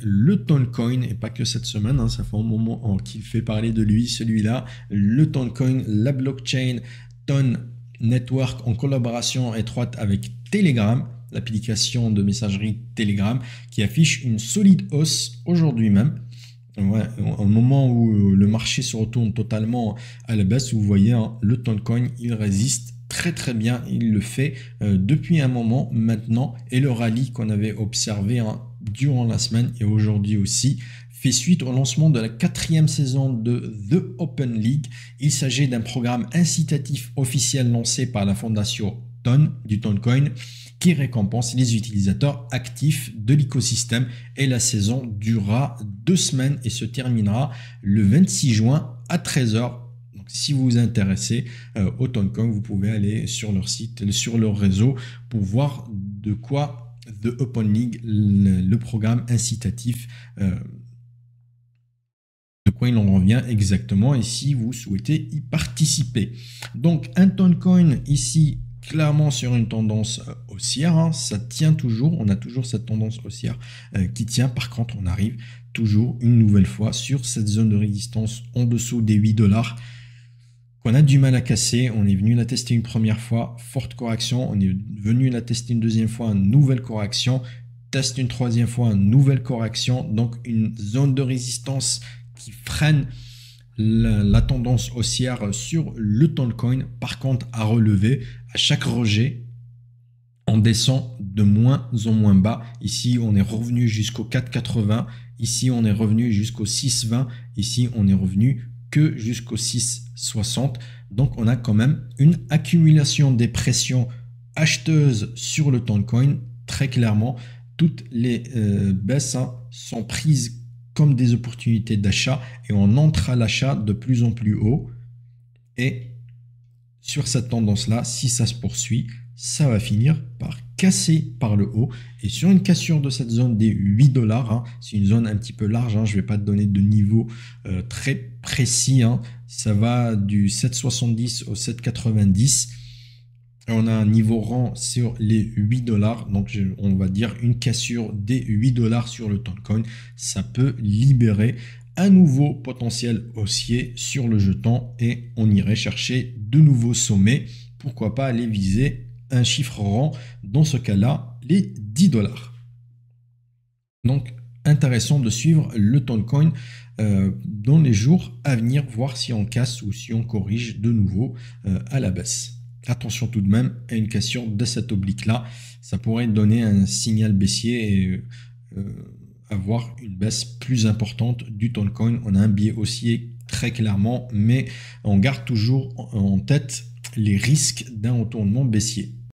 le Toncoin, et pas que cette semaine, hein, ça fait un moment qu'il fait parler de lui, celui-là, le Toncoin, la blockchain Ton Network en collaboration étroite avec Telegram, l'application de messagerie Telegram, qui affiche une solide hausse aujourd'hui même. Ouais, au moment où le marché se retourne totalement à la baisse, vous voyez, hein, le Toncoin, il résiste très bien, il le fait depuis un moment maintenant, et le rallye qu'on avait observé hein, durant la semaine et aujourd'hui aussi fait suite au lancement de la 4e saison de The Open League. Il s'agit d'un programme incitatif officiel lancé par la fondation Ton du Toncoin qui récompense les utilisateurs actifs de l'écosystème, et la saison durera 2 semaines et se terminera le 26 juin à 13 h. Donc, si vous vous intéressez au Toncoin, vous pouvez aller sur leur site, sur leur réseau pour voir de quoi The Open League, le programme incitatif, de quoi il en revient exactement et si vous souhaitez y participer. Donc un Toncoin ici clairement sur une tendance haussière, hein, ça tient toujours, on a toujours cette tendance haussière qui tient. Par contre, on arrive toujours une nouvelle fois sur cette zone de résistance en dessous des 8 $ qu'on a du mal à casser. On est venu la tester une première fois, forte correction, on est venu la tester une deuxième fois, nouvelle correction, teste une troisième fois, nouvelle correction, donc une zone de résistance qui freine la tendance haussière sur le Toncoin. Par contre, à relever, à chaque rejet, on descend de moins en moins bas. Ici, on est revenu jusqu'au 4,80. Ici, on est revenu jusqu'au 6,20. Ici, on est revenu que jusqu'au 6,60. Donc, on a quand même une accumulation des pressions acheteuses sur le Toncoin. Très clairement, toutes les baisses sont prises comme des opportunités d'achat et on entre à l'achat de plus en plus haut. Et sur cette tendance-là, si ça se poursuit, ça va finir par casser par le haut. Et sur une cassure de cette zone des 8 $, hein, c'est une zone un petit peu large, hein, je ne vais pas te donner de niveau très précis, hein, ça va du 7,70 au 7,90. On a un niveau rang sur les 8 $, donc on va dire une cassure des 8 $ sur le Toncoin, ça peut libérer un nouveau potentiel haussier sur le jeton et on irait chercher de nouveaux sommets. Pourquoi pas aller viser un chiffre rang, dans ce cas-là, les 10 $. Donc, intéressant de suivre le Toncoin dans les jours à venir, voir si on casse ou si on corrige de nouveau à la baisse. Attention tout de même à une cassure de cette oblique-là, ça pourrait donner un signal baissier et avoir une baisse plus importante du Toncoin. On a un biais haussier très clairement, mais on garde toujours en tête les risques d'un retournement baissier.